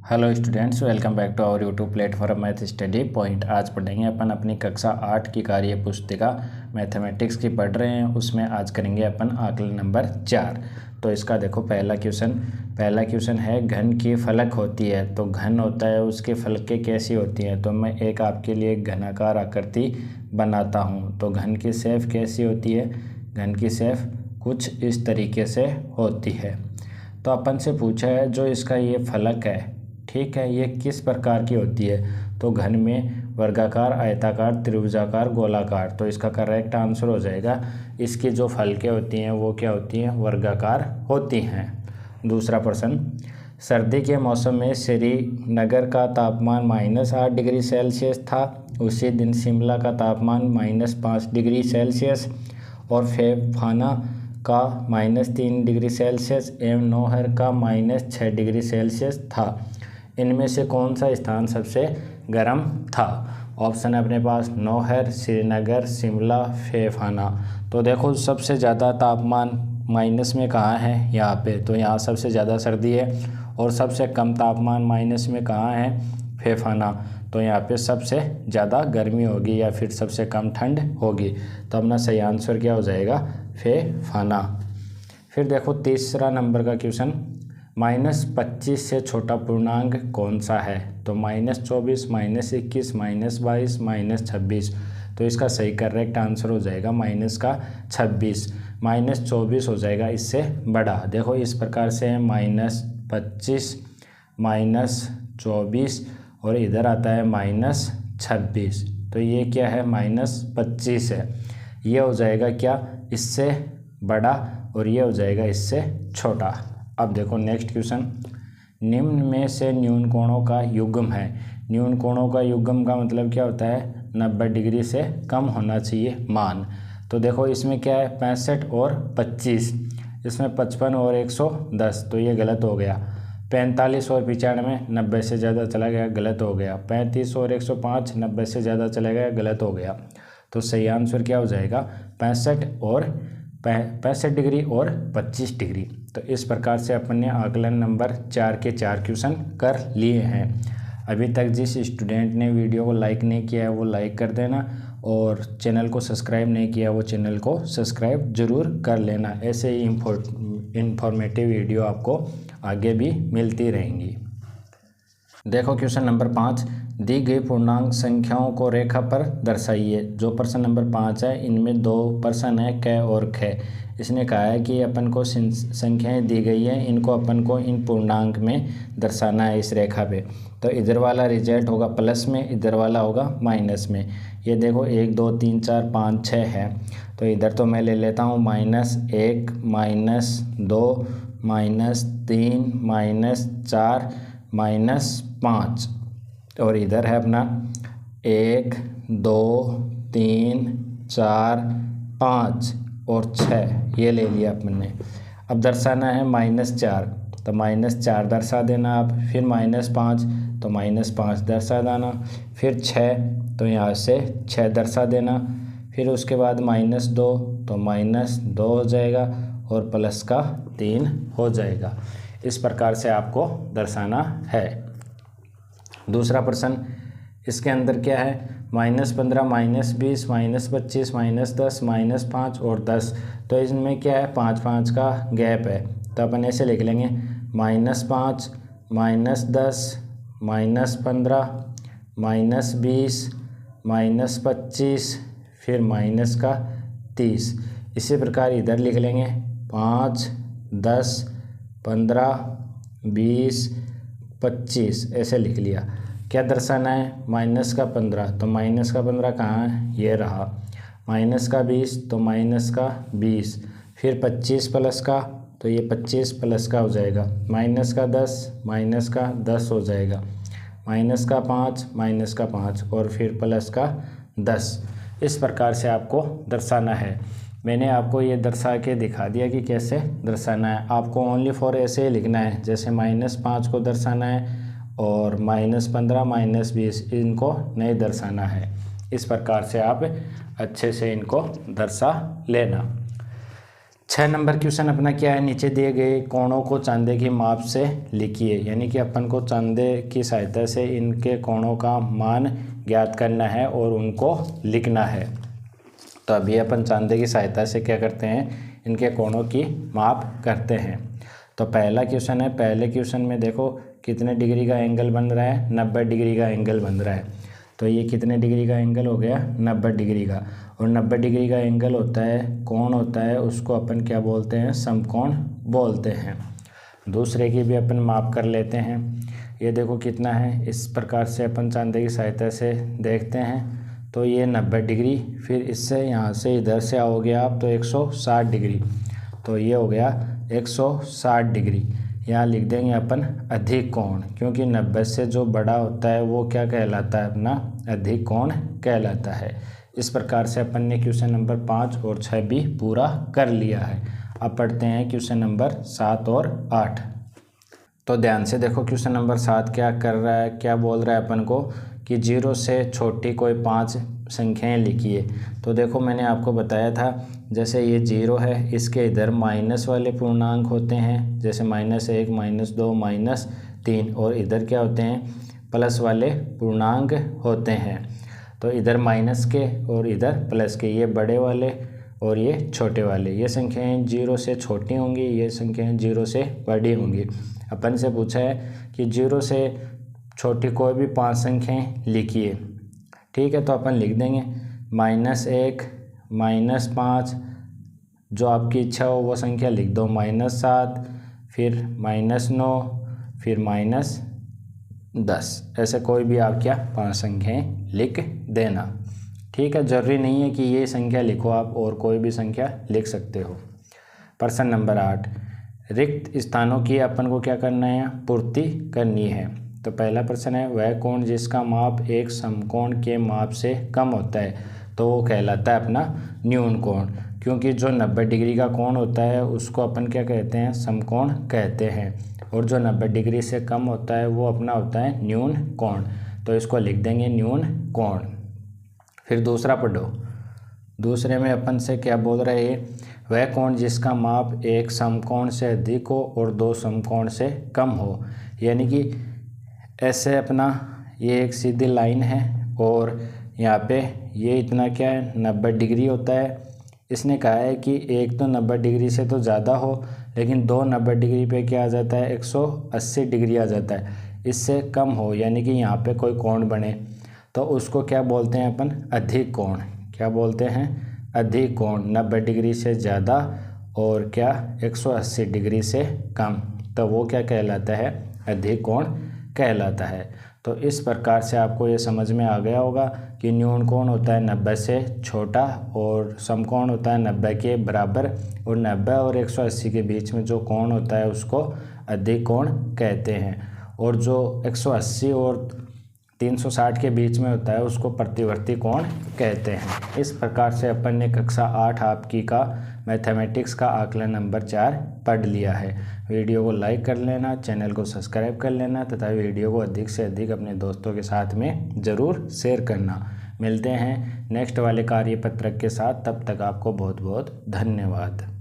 Hello students, welcome back to our YouTube platform math study point. आज पढ़ेंगे अपन अपनी कक्षा 8 की कार्य पुस्तिका मैथमेटिक्स की पढ़ रहे हैं। उसमें आज करेंगे अपन आकलन नंबर 4। तो इसका देखो पहला क्वेश्चन है घन की फलक होती है। तो घन होता है, उसके फलकें कैसी होती हैं। तो मैं एक आपके लिए घनाकार आकृति बनाता हूँ। तो घन की शेफ कैसी होती है। घन की शेफ कुछ इस तरीके से होती है। तो अपन से पूछा है जो इसका ये फलक है, ठीक है, ये किस प्रकार की होती है। तो घन में वर्गाकार, आयताकार, त्रिभुजाकार, गोलाकार। तो इसका करेक्ट आंसर हो जाएगा इसकी जो फलकें होती हैं वो क्या होती हैं, वर्गाकार होती हैं। दूसरा प्रश्न, सर्दी के मौसम में श्रीनगर का तापमान -8 डिग्री सेल्सियस था। उसी दिन शिमला का तापमान -5 डिग्री सेल्सियस और फेफाना का -3 डिग्री सेल्सियस एवं नौहर का -6 डिग्री सेल्सियस था। इनमें से कौन सा स्थान सबसे गर्म था। ऑप्शन है अपने पास नौहर, श्रीनगर, शिमला, फेफाना। तो देखो सबसे ज़्यादा तापमान माइनस में कहाँ है, यहाँ पे। तो यहाँ सबसे ज़्यादा सर्दी है। और सबसे कम तापमान माइनस में कहाँ है, फेफाना। तो यहाँ पे सबसे ज़्यादा गर्मी होगी या फिर सबसे कम ठंड होगी। तो अपना सही आंसर क्या हो जाएगा, फेफाना। फिर देखो तीसरा नंबर का क्वेश्चन, -25 से छोटा पूर्णांक कौन सा है। तो -24, -21, -22, -26। तो इसका सही करेक्ट आंसर हो जाएगा -26। -24 हो जाएगा इससे बड़ा। देखो इस प्रकार से है -25, -24 और इधर आता है -26। तो ये क्या है, -25 है। ये हो जाएगा क्या, इससे बड़ा, और ये हो जाएगा इससे छोटा। अब देखो नेक्स्ट क्वेश्चन, निम्न में से न्यून कोणों का युग्म है। न्यून कोणों का युग्म का मतलब क्या होता है, 90 डिग्री से कम होना चाहिए मान। तो देखो इसमें क्या है, 65 और 25, इसमें 55 और 110। तो ये गलत हो गया। 45 और 95, 90 से ज़्यादा चला गया, गलत हो गया। 35 और 105, 90 से ज़्यादा चला गया, गलत हो गया। तो सही आंसर क्या हो जाएगा, 65 डिग्री और 25 डिग्री। तो इस प्रकार से अपन ने आकलन नंबर 4 के 4 क्वेश्चन कर लिए हैं। अभी तक जिस स्टूडेंट ने वीडियो को लाइक नहीं किया है वो लाइक कर देना, और चैनल को सब्सक्राइब नहीं किया वो चैनल को सब्सक्राइब जरूर कर लेना। ऐसे ही इंफॉर्मेटिव वीडियो आपको आगे भी मिलती रहेंगी। देखो क्वेश्चन नंबर 5, दी गई पूर्णांक संख्याओं को रेखा पर दर्शाइए। जो प्रश्न नंबर 5 है इनमें 2 प्रश्न है क और ख। इसने कहा है कि अपन को संख्याएं दी गई हैं, इनको अपन को इन पूर्णांक में दर्शाना है इस रेखा पे। तो इधर वाला रिजल्ट होगा प्लस में, इधर वाला होगा माइनस में। ये देखो 1 2 3 4 5 6 है। तो इधर तो मैं ले लेता हूँ -1, -2, -3, -4, -5। और इधर है अपना 1 2 3 4 5 और 6, ये ले लिया अपन ने। अब दर्शाना है -4, तो -4 दर्शा देना आप। फिर -5 तो -5 दर्शा देना। फिर 6 तो यहाँ से 6 दर्शा देना। फिर उसके बाद -2 तो -2 हो जाएगा और प्लस का 3 हो जाएगा। इस प्रकार से आपको दर्शाना है। दूसरा प्रश्न, इसके अंदर क्या है, -15, -20, -25, -10, -5 और 10। तो इसमें क्या है, 5 का गैप है। तो अपन ऐसे लिख लेंगे -5, -10, -15, -20, -25, फिर -30। इसी प्रकार इधर लिख लेंगे 5, 10, 15, 20, 25, ऐसे लिख लिया। क्या दर्शाना है, -15। तो -15 कहाँ है, ये रहा। -20 तो -20। फिर 25 प्लस का, तो ये 25 प्लस का हो जाएगा। -10 हो जाएगा। -5 और फिर प्लस का 10। इस प्रकार से आपको दर्शाना है। मैंने आपको ये दर्शा के दिखा दिया कि कैसे दर्शाना है। आपको ओनली फॉर ऐसे ही लिखना है, जैसे -5 को दर्शाना है और -15, -20 इनको नहीं दर्शाना है। इस प्रकार से आप अच्छे से इनको दर्शा लेना। 6 नंबर क्वेश्चन अपना क्या है, नीचे दिए गए कोणों को चांदे की माप से लिखिए। यानी कि अपन को चांदे की सहायता से इनके कोणों का मान ज्ञात करना है और उनको लिखना है। तो अभी अपन चांदे की सहायता से क्या करते हैं, इनके कोणों की माप करते हैं। तो पहला क्वेश्चन है, पहले क्वेश्चन में देखो कितने डिग्री का एंगल बन रहा है, 90 डिग्री का एंगल बन रहा है। तो ये कितने डिग्री का एंगल हो गया, 90 डिग्री का। और 90 डिग्री का एंगल होता है, कोण होता है, उसको अपन क्या बोलते हैं, समकोण बोलते हैं। दूसरे की भी अपन माप कर लेते हैं। ये देखो कितना है, इस प्रकार से अपन चांदे की सहायता से देखते हैं। तो ये 90 डिग्री, फिर इससे यहाँ से इधर से आओगे आप तो 160 डिग्री। तो ये हो गया 160 डिग्री। यहाँ लिख देंगे अपन अधिक कोण, क्योंकि 90 से जो बड़ा होता है वो क्या कहलाता है, अपना अधिक कोण कहलाता है। इस प्रकार से अपन ने क्वेश्चन नंबर 5 और 6 भी पूरा कर लिया है। अब पढ़ते हैं क्वेश्चन नंबर 7 और 8। तो ध्यान से देखो क्वेश्चन नंबर 7 क्या कर रहा है, क्या बोल रहा है अपन को कि 0 से छोटी कोई 5 संख्याएं लिखिए। तो देखो मैंने आपको बताया था, जैसे ये 0 है, इसके इधर माइनस वाले पूर्णांक होते हैं, जैसे -1, -2, -3, और इधर क्या होते हैं, प्लस वाले पूर्णांक होते हैं। तो इधर माइनस के और इधर प्लस के, ये बड़े वाले और ये छोटे वाले। ये संख्याएं 0 से छोटी होंगी, ये संख्याएं 0 से बड़ी होंगी। अपन से पूछा है कि 0 से छोटी कोई भी 5 संख्याएं लिखिए। ठीक है, तो अपन लिख देंगे -1, -5, जो आपकी इच्छा हो वो संख्या लिख दो, -7, फिर -9, फिर -10। ऐसे कोई भी आप क्या 5 संख्याएं लिख देना। ठीक है, ज़रूरी नहीं है कि ये संख्या लिखो, आप और कोई भी संख्या लिख सकते हो। प्रश्न नंबर 8, रिक्त स्थानों की अपन को क्या करना है, पूर्ति करनी है। तो पहला प्रश्न है, वह कोण जिसका माप एक समकोण के माप से कम होता है तो वो कहलाता है अपना न्यून कोण। क्योंकि जो 90 डिग्री का कोण होता है उसको अपन क्या कहते हैं, समकोण कहते हैं, और जो 90 डिग्री से कम होता है वो अपना होता है न्यून कोण। तो इसको लिख देंगे न्यून कोण। फिर दूसरा पढ़ो, दूसरे में अपन से क्या बोल रहे हैं, वह कोण जिसका माप एक समकोण से अधिक हो और 2 समकोण से कम हो। यानी कि ऐसे अपना ये एक सीधी लाइन है और यहाँ पे ये इतना क्या है, 90 डिग्री होता है। इसने कहा है कि एक तो 90 डिग्री से तो ज़्यादा हो, लेकिन 2 90 डिग्री पे क्या आ जाता है, 180 डिग्री आ जाता है, इससे कम हो, यानी कि यहाँ पे कोई कोण बने तो उसको क्या बोलते हैं अपन, अधिक कोण। क्या बोलते हैं, अधिक कोण। 90 डिग्री से ज़्यादा और क्या 180 डिग्री से कम, तो वो क्या कहलाता है, अधिक कोण कहलाता है। तो इस प्रकार से आपको ये समझ में आ गया होगा कि न्यून कोण होता है 90 से छोटा और समकोण होता है 90 के बराबर, और 90 और 180 के बीच में जो कोण होता है उसको अधिक कोण कहते हैं, और जो 180 और 360 के बीच में होता है उसको प्रतिवर्ती कोण कहते हैं। इस प्रकार से अपन ने कक्षा 8 आपकी का मैथमेटिक्स का आकलन नंबर 4 पढ़ लिया है। वीडियो को लाइक कर लेना, चैनल को सब्सक्राइब कर लेना तथा वीडियो को अधिक से अधिक अपने दोस्तों के साथ में ज़रूर शेयर करना। मिलते हैं नेक्स्ट वाले कार्यपत्रक के साथ, तब तक आपको बहुत बहुत धन्यवाद।